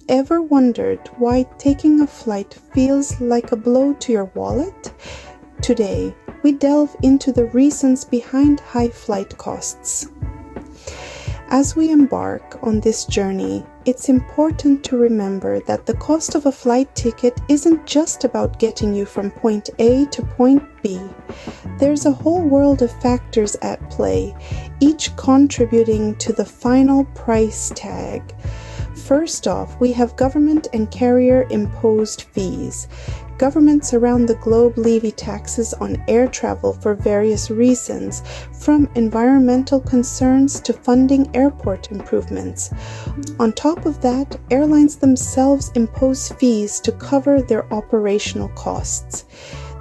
Ever wondered why taking a flight feels like a blow to your wallet? Today, we delve into the reasons behind high flight costs. As we embark on this journey, it's important to remember that the cost of a flight ticket isn't just about getting you from point A to point B. There's a whole world of factors at play, each contributing to the final price tag. First off, we have government and carrier-imposed fees. Governments around the globe levy taxes on air travel for various reasons, from environmental concerns to funding airport improvements. On top of that, airlines themselves impose fees to cover their operational costs.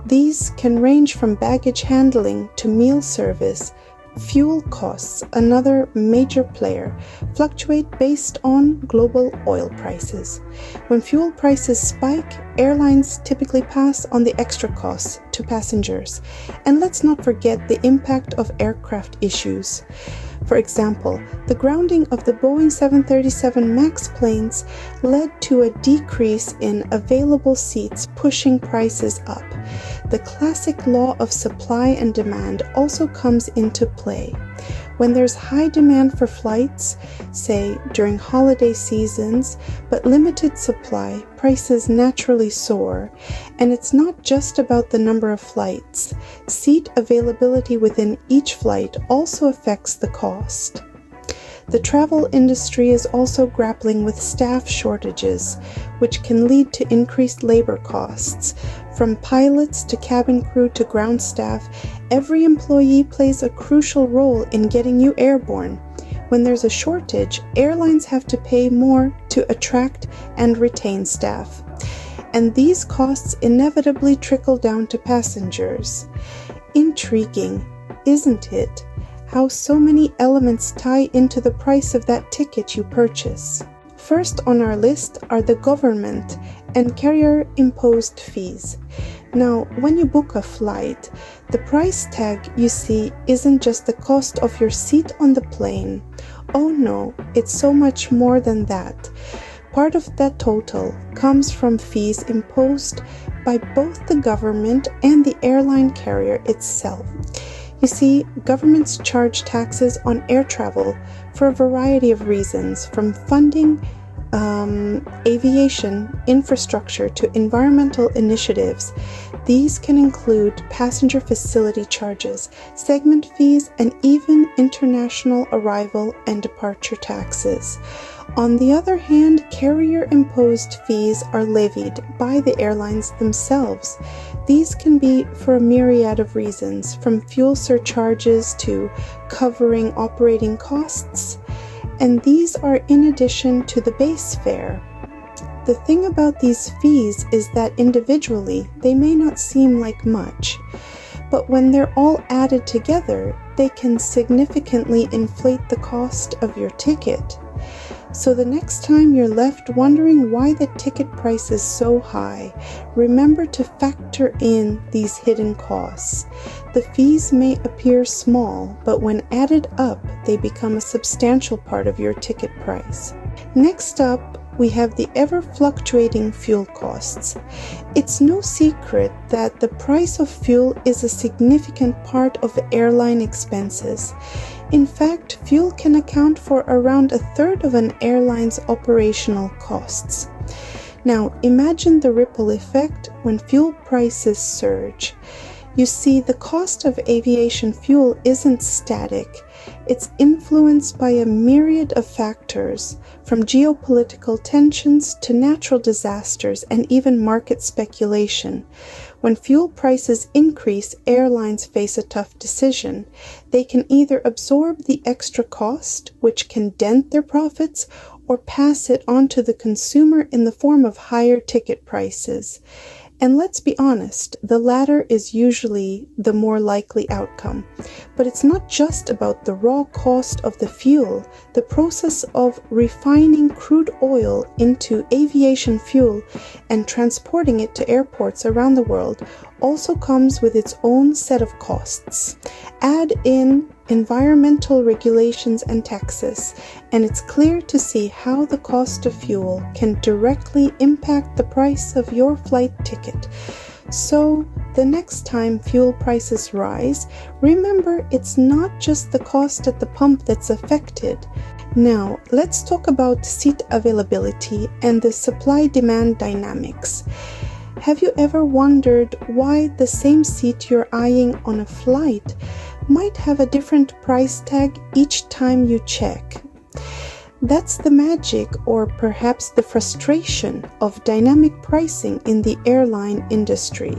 These can range from baggage handling to meal service. Fuel costs, another major player, fluctuate based on global oil prices. When fuel prices spike, airlines typically pass on the extra costs to passengers. And let's not forget the impact of aircraft issues. For example, the grounding of the Boeing 737 MAX planes led to a decrease in available seats, pushing prices up. The classic law of supply and demand also comes into play. When there's high demand for flights, say during holiday seasons, but limited supply, prices naturally soar. And it's not just about the number of flights. Seat availability within each flight also affects the cost. The travel industry is also grappling with staff shortages, which can lead to increased labor costs. From pilots to cabin crew to ground staff, every employee plays a crucial role in getting you airborne. When there's a shortage, airlines have to pay more to attract and retain staff. And these costs inevitably trickle down to passengers. Intriguing, isn't it? How so many elements tie into the price of that ticket you purchase. First on our list are the government and carrier-imposed fees. Now, when you book a flight, the price tag you see isn't just the cost of your seat on the plane. Oh no, it's so much more than that. Part of that total comes from fees imposed by both the government and the airline carrier itself. You see, governments charge taxes on air travel for a variety of reasons, from funding aviation infrastructure to environmental initiatives. These can include passenger facility charges, segment fees, and even international arrival and departure taxes. On the other hand, carrier-imposed fees are levied by the airlines themselves. These can be for a myriad of reasons, from fuel surcharges to covering operating costs, and these are in addition to the base fare. The thing about these fees is that individually they may not seem like much, but when they're all added together, they can significantly inflate the cost of your ticket. So the next time you're left wondering why the ticket price is so high, remember to factor in these hidden costs. The fees may appear small, but when added up, they become a substantial part of your ticket price. Next up, we have the ever-fluctuating fuel costs. It's no secret that the price of fuel is a significant part of airline expenses. In fact, fuel can account for around a third of an airline's operational costs. Now, imagine the ripple effect when fuel prices surge. You see, the cost of aviation fuel isn't static. It's influenced by a myriad of factors, from geopolitical tensions to natural disasters and even market speculation. When fuel prices increase, airlines face a tough decision. They can either absorb the extra cost, which can dent their profits, or pass it on to the consumer in the form of higher ticket prices. And let's be honest, the latter is usually the more likely outcome. But it's not just about the raw cost of the fuel. The process of refining crude oil into aviation fuel and transporting it to airports around the world also comes with its own set of costs. Add in environmental regulations and taxes, and it's clear to see how the cost of fuel can directly impact the price of your flight ticket. So, the next time fuel prices rise, remember it's not just the cost at the pump that's affected. Now, let's talk about seat availability and the supply-demand dynamics. Have you ever wondered why the same seat you're eyeing on a flight might have a different price tag each time you check? That's the magic, or perhaps the frustration, of dynamic pricing in the airline industry.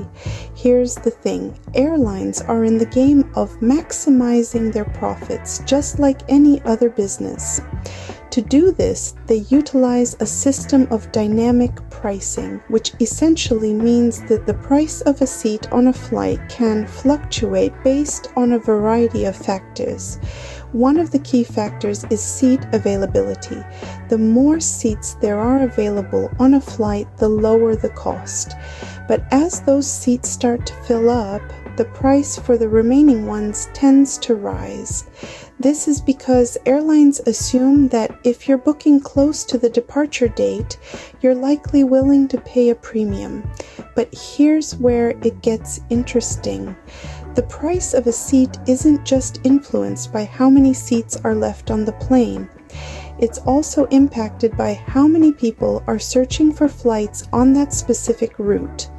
Here's the thing: airlines are in the game of maximizing their profits, just like any other business. To do this, they utilize a system of dynamic pricing, which essentially means that the price of a seat on a flight can fluctuate based on a variety of factors. One of the key factors is seat availability. The more seats there are available on a flight, the lower the cost. But as those seats start to fill up, the price for the remaining ones tends to rise. This is because airlines assume that if you're booking close to the departure date, you're likely willing to pay a premium. But here's where it gets interesting. The price of a seat isn't just influenced by how many seats are left on the plane. It's also impacted by how many people are searching for flights on that specific route.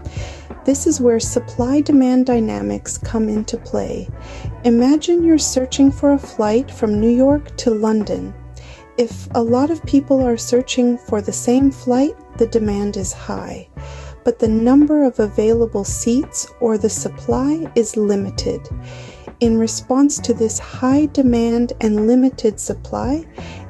This is where supply-demand dynamics come into play. Imagine you're searching for a flight from New York to London. If a lot of people are searching for the same flight, the demand is high. But the number of available seats, or the supply, is limited. In response to this high demand and limited supply,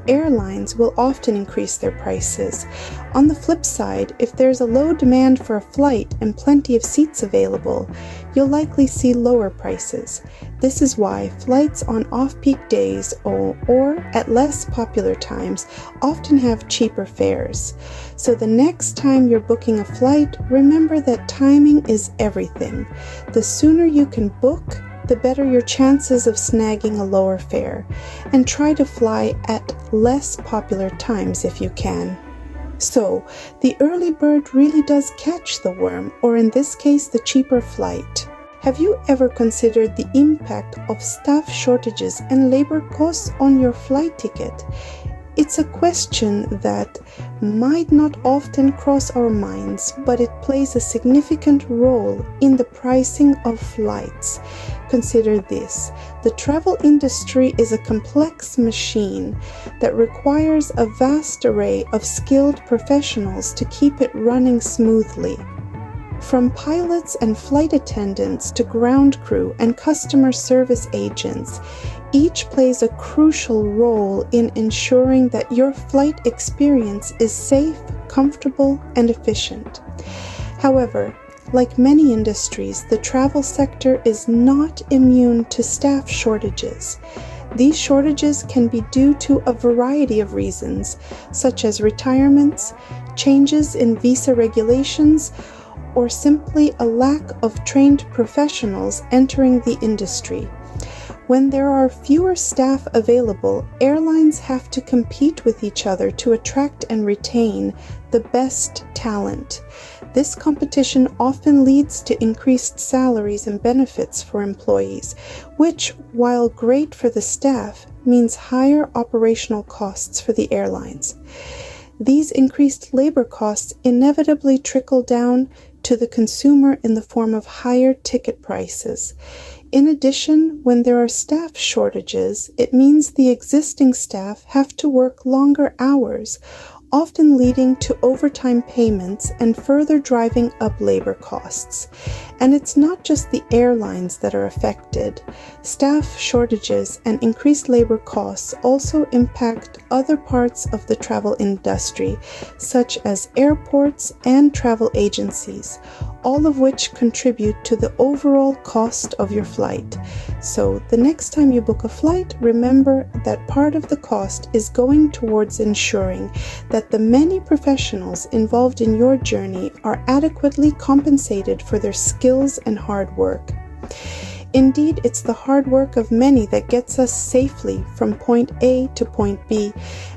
airlines will often increase their prices. On the flip side, if there's a low demand for a flight and plenty of seats available, you'll likely see lower prices. This is why flights on off-peak days or at less popular times often have cheaper fares. So the next time you're booking a flight, remember that timing is everything. The sooner you can book, the better your chances of snagging a lower fare, and try to fly at less popular times if you can. So, the early bird really does catch the worm, or in this case, the cheaper flight. Have you ever considered the impact of staff shortages and labor costs on your flight ticket? It's a question that might not often cross our minds, but it plays a significant role in the pricing of flights. Consider this: the travel industry is a complex machine that requires a vast array of skilled professionals to keep it running smoothly. From pilots and flight attendants to ground crew and customer service agents, each plays a crucial role in ensuring that your flight experience is safe, comfortable, and efficient. However, like many industries, the travel sector is not immune to staff shortages. These shortages can be due to a variety of reasons, such as retirements, changes in visa regulations, or simply a lack of trained professionals entering the industry. When there are fewer staff available, airlines have to compete with each other to attract and retain the best talent. This competition often leads to increased salaries and benefits for employees, which, while great for the staff, means higher operational costs for the airlines. These increased labor costs inevitably trickle down to the consumer in the form of higher ticket prices. In addition, when there are staff shortages, it means the existing staff have to work longer hours, often leading to overtime payments and further driving up labor costs. And it's not just the airlines that are affected. Staff shortages and increased labor costs also impact other parts of the travel industry, such as airports and travel agencies, all of which contribute to the overall cost of your flight. So the next time you book a flight, remember that part of the cost is going towards ensuring that the many professionals involved in your journey are adequately compensated for their skills and hard work. Indeed, it's the hard work of many that gets us safely from point A to point B,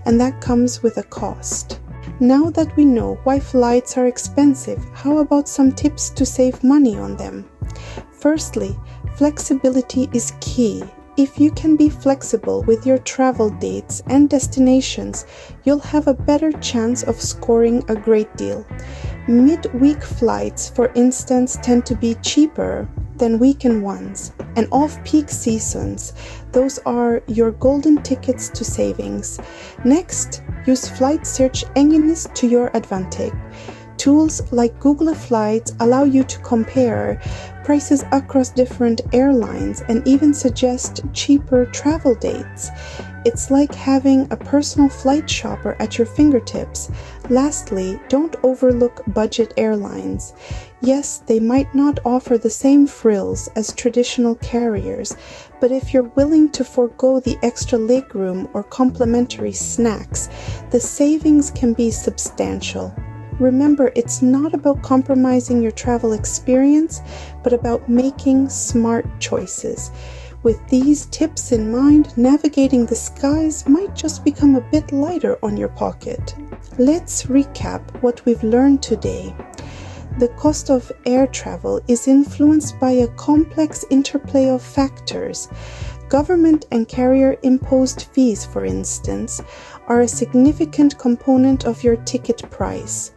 and that comes with a cost. Now that we know why flights are expensive, how about some tips to save money on them? Firstly, flexibility is key. If you can be flexible with your travel dates and destinations, you'll have a better chance of scoring a great deal. Mid-week flights, for instance, tend to be cheaper than weekend ones, and off-peak seasons, those are your golden tickets to savings. Next, use flight search engines to your advantage. Tools like Google Flights allow you to compare prices across different airlines and even suggest cheaper travel dates. It's like having a personal flight shopper at your fingertips. Lastly, don't overlook budget airlines. Yes, they might not offer the same frills as traditional carriers, but if you're willing to forego the extra legroom or complimentary snacks, the savings can be substantial. Remember, it's not about compromising your travel experience, but about making smart choices. With these tips in mind, navigating the skies might just become a bit lighter on your pocket. Let's recap what we've learned today. The cost of air travel is influenced by a complex interplay of factors. Government and carrier-imposed fees, for instance, are a significant component of your ticket price.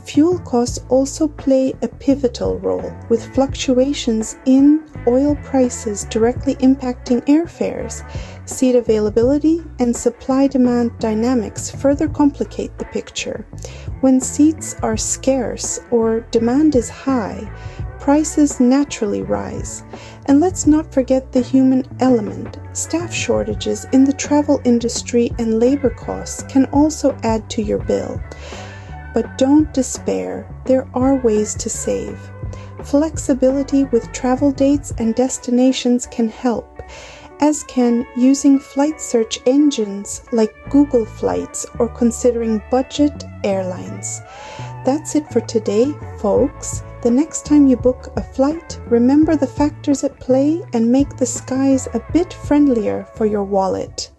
Fuel costs also play a pivotal role, with fluctuations in oil prices directly impacting airfares. Seat availability and supply-demand dynamics further complicate the picture. When seats are scarce or demand is high, prices naturally rise. And let's not forget the human element. Staff shortages in the travel industry and labor costs can also add to your bill. But don't despair, there are ways to save. Flexibility with travel dates and destinations can help, as can using flight search engines like Google Flights or considering budget airlines. That's it for today, folks. The next time you book a flight, remember the factors at play and make the skies a bit friendlier for your wallet.